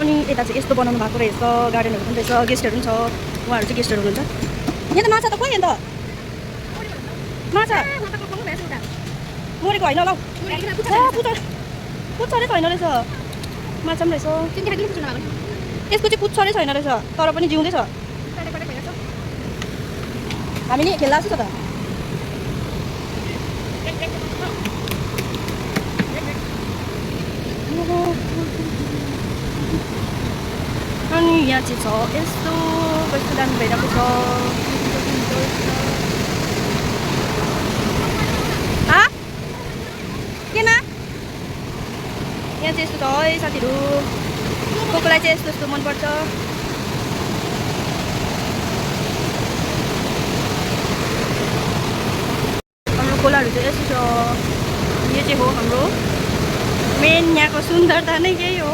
अनि यता चाहिँ यस्तो बनाउनु भएको रहेछ, गार्डनहरू पनि रहेछ, गेस्टहरू पनि छ, उहाँहरू चाहिँ गेस्टहरू हुनुहुन्छ। यहाँ त माछा त खोइ अन्त माछा मरेको होइन ल, पुच्छरै छैन रहेछ, माछा पनि रहेछ। यसको चाहिँ पुच्छरै छैन रहेछ, तर पनि जिउँदैछ। हामी नि खेल्ला जस्तो छ त। अनि यहाँ चाहिँ छ यस्तो कस्तो दामी भइरहेको छ। केमा यहाँ चाहिँ यस्तो छ है साथीहरू, कोकोलाई चाहिँ यस्तो यस्तो मनपर्छ। हाम्रो खोलाहरू चाहिँ यस्तो छ। यो चाहिँ हो हाम्रो मेन यहाँको सुन्दरता नै यही हो।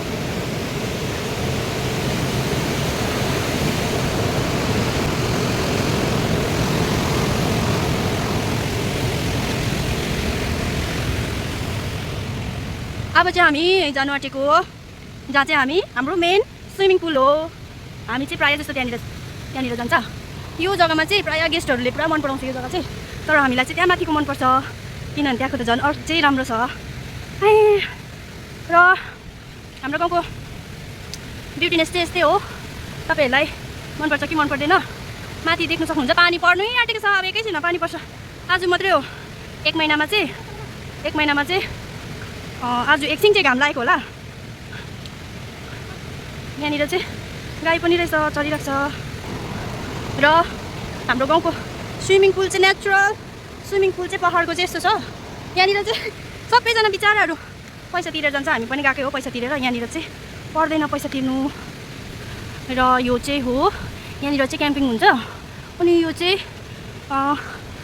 अब चाहिँ हामी जानु आँटेको हो जहाँ चाहिँ हाम्रो मेन स्विमिङ पुल हो। हामी चाहिँ प्रायः जस्तो त्यहाँनिर जान्छ। यो जग्गामा चाहिँ प्रायः गेस्टहरूले पुरा मन पराउँछ यो जग्गा चाहिँ, तर हामीलाई चाहिँ त्यहाँ माथिको मनपर्छ किनभने त्यहाँको त झन् अझै राम्रो छ। र हाम्रो गाउँको ब्युटिनेस चाहिँ यस्तै हो। तपाईँहरूलाई मनपर्छ कि मन पर्दैन माथि देख्नु सक्नुहुन्छ। पानी पर्नै आँटेको छ, अब एकैछिनमा पानी पर्छ। आज मात्रै हो, एक महिनामा चाहिँ आज एकछिन चाहिँ घाम लागेको होला। यहाँनिर चाहिँ गाई पनि रहेछ, चलिरहेको छ। र हाम्रो गाउँको स्विमिङ पुल चाहिँ नेचुरल स्विमिङ पुल चाहिँ पहाडको चाहिँ यस्तो छ। यहाँनिर चाहिँ सबैजना बिचाराहरू पैसा तिरेर जान्छ, हामी पनि गएकै हो पैसा तिरेर। यहाँनिर चाहिँ पर्दैन पैसा तिर्नु। र यो चाहिँ हो, यहाँनिर चाहिँ क्याम्पिङ हुन्छ। अनि यो चाहिँ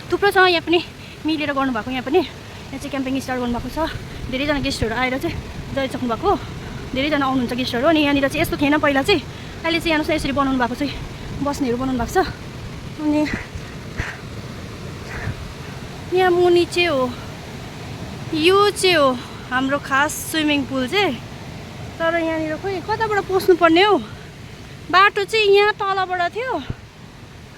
थुप्रो छ, यहाँ पनि मिलेर गर्नुभएको। यहाँ चाहिँ क्याम्पिङ स्टार्ट गर्नुभएको छ। धेरैजना गेस्टहरू आएर चाहिँ गइसक्नु भएको, धेरैजना आउनुहुन्छ गेस्टहरू। अनि यहाँनिर चाहिँ यस्तो थिएन पहिला चाहिँ, अहिले चाहिँ यहाँ यसरी बनाउनु भएको छ, बस्नेहरू बनाउनु भएको छ। अनि यहाँ मुनि चाहिँ हो, यो चाहिँ हो हाम्रो खास स्विमिङ पुल चाहिँ। तर यहाँनिर खोइ कताबाट पस्नु पर्ने हो, बाटो चाहिँ यहाँ तलबाट थियो,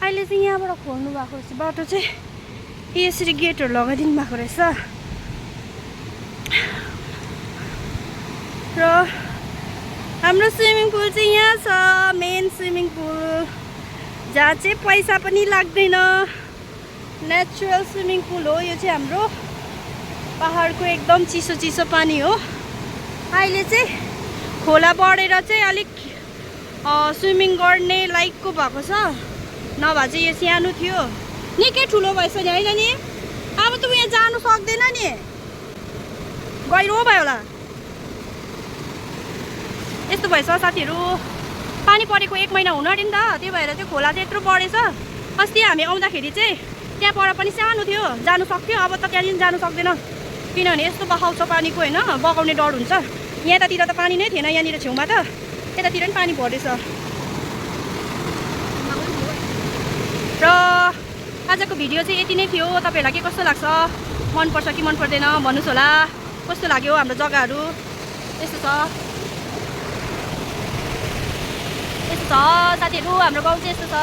अहिले चाहिँ यहाँबाट खोल्नु भएको रहेछ बाटो चाहिँ। यसरी गेटहरू लगाइदिनु भएको रहेछ। र हाम्रो स्विमिङ पुल चाहिँ यहाँ छ, मेन स्विमिङ पुल जहाँ चाहिँ पैसा पनि लाग्दैन, नेचुरल स्विमिङ पुल हो। यो चाहिँ हाम्रो पहाडको एकदम चिसो चिसो पानी हो। अहिले चाहिँ खोला बढेर चाहिँ अलिक स्विमिङ गर्ने लायकको भएको छ, नभए चाहिँ यो सानो थियो। निकै ठुलो भएछ नि होइन नि, अब त यहाँ जानु सक्दैन नि, गहिरो भयो होला। यस्तो भएछ साथीहरू, पानी परेको एक महिना हुन आँट्यो नि त, त्यही भएर चाहिँ खोला चाहिँ यत्रो बढेछ। अस्ति हामी आउँदाखेरि चाहिँ त्यहाँ पर पनि सानो थियो, जानु सक्थ्यो। अब त त्यहाँदेखि जानु सक्दैन किनभने यस्तो बहाउ छ पानीको होइन, बगाउने डर हुन्छ। यतातिर त पानी नै थिएन, यहाँनिर छेउमा त यतातिर पनि पानी भरेछ। र आजको भिडियो चाहिँ यति नै थियो। तपाईँहरूलाई के कस्तो लाग्छ, मनपर्छ कि मन पर्दैन भन्नुहोस् होला। कस्तो लाग्यो हाम्रो जग्गाहरू, यस्तो छ साथीहरू, हाम्रो गाउँ चाहिँ यस्तो छ।